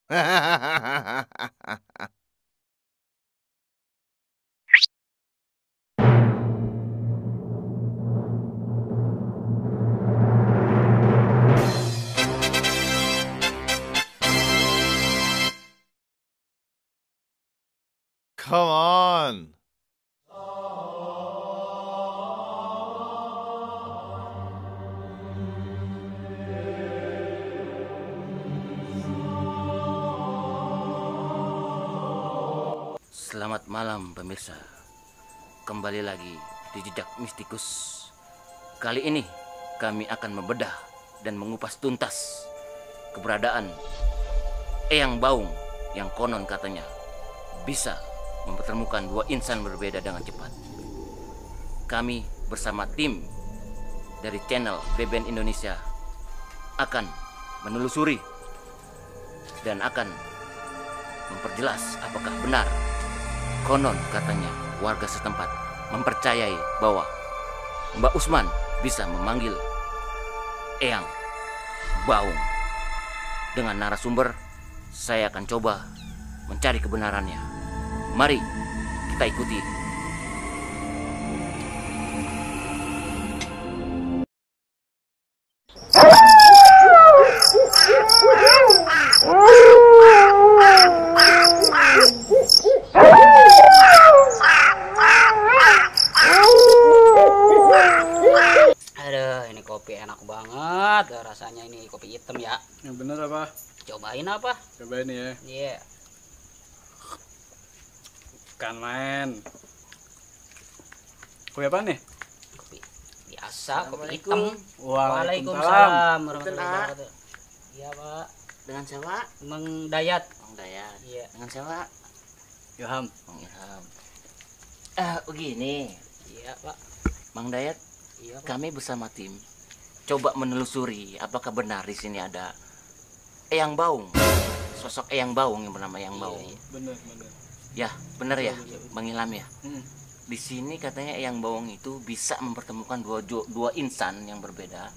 Come on. Selamat malam pemirsa. Kembali lagi di Jejak Mistikus. Kali ini kami akan membedah dan mengupas tuntas keberadaan Eyang Baung yang konon katanya bisa mempertemukan dua insan berbeda dengan cepat. Kami bersama tim dari channel BBN Indonesia akan menelusuri dan akan memperjelas apakah benar konon katanya warga setempat mempercayai bahwa Mbak Usman bisa memanggil Eyang Baung. Dengan narasumber, saya akan coba mencari kebenarannya. Mari kita ikuti. Aduh, ini kopi enak banget rasanya. Ini kopi hitam ya. Yang bener apa? Cobain apa? Cobain ya. Iya. Kan main. Kopi apa nih? Kopi biasa, kopi hitam. Waalaikumsalam. Warahmatullahi wabarakatuh. Iya, Pak. Dengan siapa? Mang Dayat. Mang Dayat. Iya. Dengan siapa? Ilham. Mang Ilham. Begini, Iya, Pak. Mang Dayat, Iya, Pak. kami bersama tim coba menelusuri apakah benar di sini ada Eyang Baung, sosok Eyang Baung yang bernama Eyang Baung. Iya. Bener. Ya, benar ya, Betul. Bang Ilham ya. Di sini katanya Eyang Baung itu bisa mempertemukan dua insan yang berbeda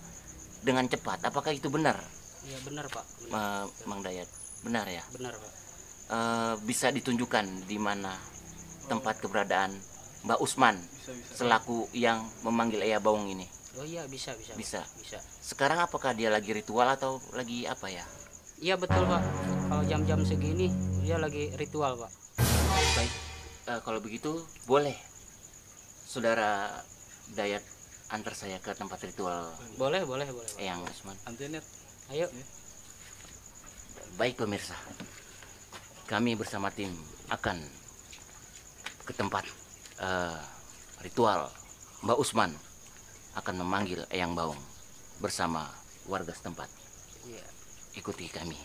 dengan cepat. Apakah itu benar, Iya, benar, Pak. Benar. Mang Dayat? Benar ya. Benar, Pak. Bisa ditunjukkan di mana tempat keberadaan Mbak Usman Bisa. selaku yang memanggil Eyang Baung ini? Oh iya, bisa. Bisa. Bisa. Sekarang apakah dia lagi ritual atau lagi apa ya? Iya, betul, Pak. Kalau jam-jam segini dia lagi ritual, Pak. Baik, kalau begitu boleh saudara Dayat antar saya ke tempat ritual Boleh, Pak. Eyang Usman. Antenet. Ayo. Baik pemirsa, kami bersama tim akan ke tempat ritual. Mbak Usman akan memanggil Eyang Baung bersama warga setempat. Iya. Ikuti kami.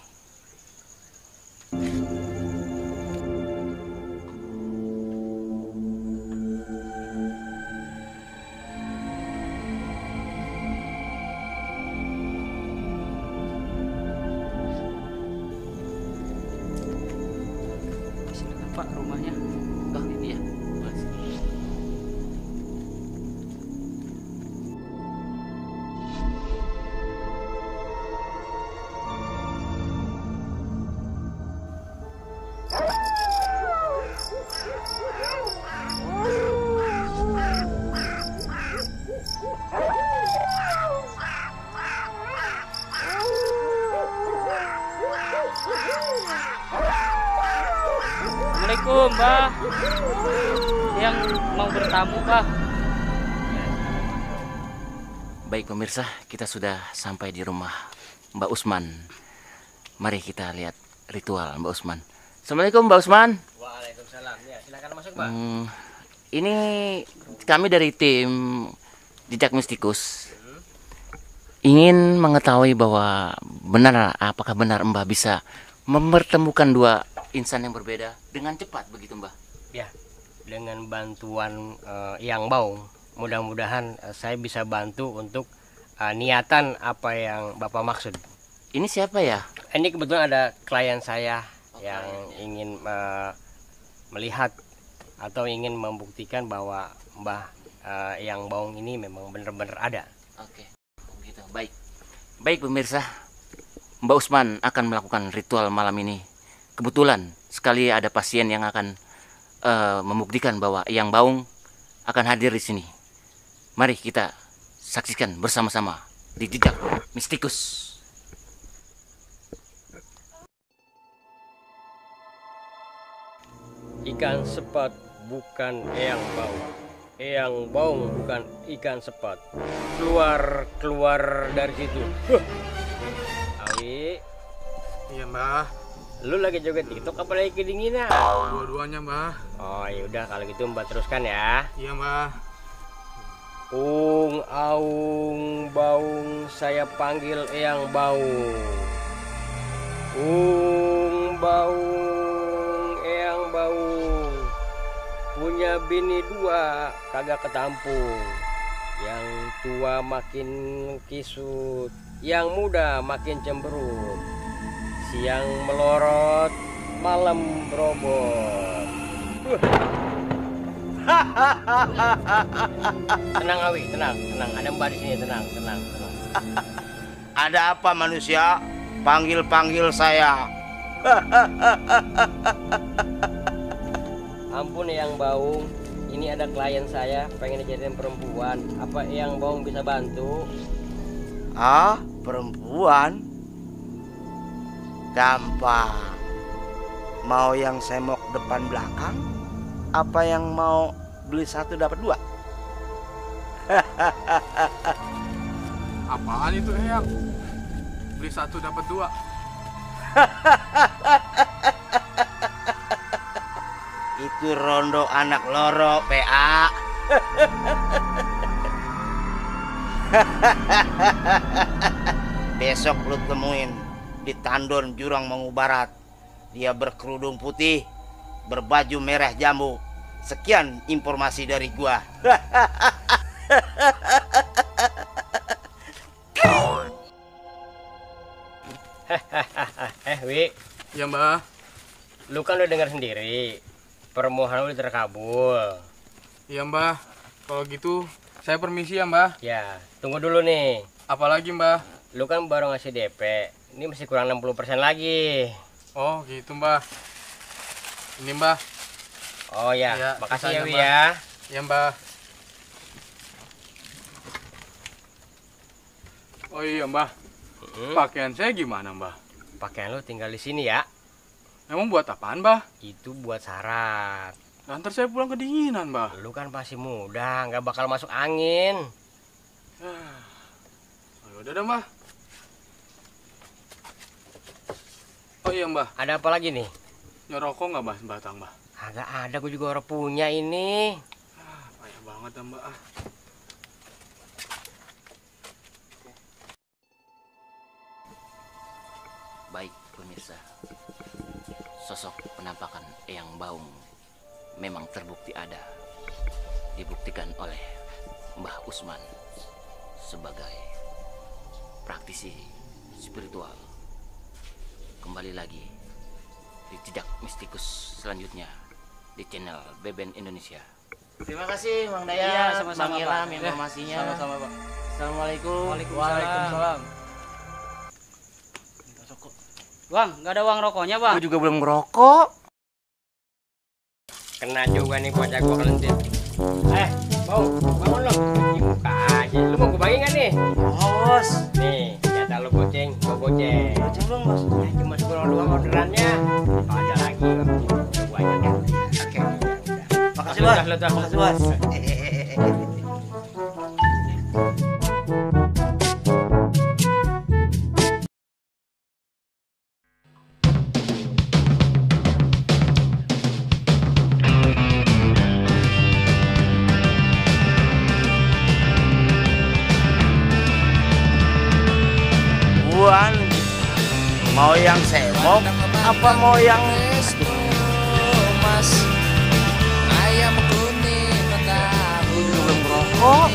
Silakan, Pak, rumahnya. Oh iya, Mas. Assalamualaikum, Mbak. Yang mau bertamu, Pak. Baik pemirsa, kita sudah sampai di rumah Mbak Usman. Mari kita lihat ritual Mbak Usman. Assalamualaikum Mbak Usman. Waalaikumsalam. Ya, silakan masuk, Pak. Ini kami dari tim Jejak Mistikus ingin mengetahui bahwa apakah benar Mbak bisa mempertemukan dua insan yang berbeda dengan cepat begitu Mbak? Ya, dengan bantuan Eyang Baung, mudah-mudahan saya bisa bantu untuk niatan apa yang Bapak maksud. Ini siapa ya? Ini kebetulan ada klien saya yang ingin melihat atau ingin membuktikan bahwa Mbah Eyang Baung ini memang benar-benar ada. Oke, begitu. Baik. Baik pemirsa, Mbak Usman akan melakukan ritual malam ini kebetulan sekali ada pasien yang akan membuktikan bahwa Eyang Baung akan hadir di sini. Mari kita saksikan bersama-sama di Jejak Mistikus. Ikan sepat bukan Eyang Baung. Eyang Baung bukan ikan sepat. Keluar dari situ. Awi, Iya Mbah, lu lagi joget TikTok apa lagi kedinginan? dua-duanya Mbah. Oh yaudah kalau gitu Mbak teruskan ya. Iya Mbah. Ung aung baung saya panggil Eyang Baung. Ung baung Eyang Baung. Punya bini dua kagak ketampung. Yang tua makin kisut, yang muda makin cemberut. Siang melorot, malam berobot. Tenang Awi, tenang. Ada Mbak di sini, tenang. Ada apa manusia? Panggil saya. Ampun Eyang Baung, ini ada klien saya pengen dijadiin perempuan. Apa Eyang Baung bisa bantu? Ah, perempuan? Gampang. Mau yang semok depan belakang? Apa yang mau beli satu dapat dua? Apaan itu Eyang? Beli satu dapat dua. Itu rondo anak loro, PA. Besok lu temuin di Tandon Jurang Mangu Barat. Dia berkerudung putih, berbaju merah jambu. Sekian informasi dari gua. Wi, Iya Mbah. lu kan udah dengar sendiri. Permohonan lu udah terkabul. Iya Mbah. Kalau gitu saya permisi ya Mbah. Ya, tunggu dulu nih. Apalagi Mbah? Lu kan baru ngasih DP. Ini masih kurang 60% lagi. Oh gitu Mbah. Ini Mbah. Oh ya, Ya, makasih ya sisanya, Wi Mbah. ya. Iya Mbah. Oh iya Mbah. Pakaian saya gimana Mbah? Pakaian lu tinggal di sini ya. Emang buat apaan Mbah? Itu buat syarat. Nanti saya pulang kedinginan Mbah. Lu kan masih muda, nggak bakal masuk angin. Oh, udah dah Mbah. Oh iya Mbah, Ada apa lagi nih? ngerokok nggak Mbah sebatang Mbah? Agak ada, gue juga orang punya ini. Payah banget dah Mbah. Baik pemirsa, sosok penampakan Eyang Baung memang terbukti ada, dibuktikan oleh Mbah Usman sebagai praktisi spiritual. Kembali lagi di Jejak Mistikus selanjutnya di channel Beben Indonesia. Terima kasih Bang Dayat, Iya, sama-sama, Bang Ilham Pak. informasinya. Sama-sama, Pak. Assalamualaikum. Waalaikumsalam. Bang, nggak ada uang rokoknya, Bang. Gue juga belum ngerokok. Kena juga nih bocah gua kelentir. Bau, bangun lo. Dibuka aja. Lu mau gue bagi nggak nih? Bos, Nih, jatah lu goceng, gua goceng. goceng dong bos. Ya, cuma 10 doang orderannya. Kalau ada lagi, gua ajak ya. Oke. Makasih Lu bos. dah, lu dah. Makasih bos. Buan, mau yang semok apa mau yang Mas ayam kuning belum merokok?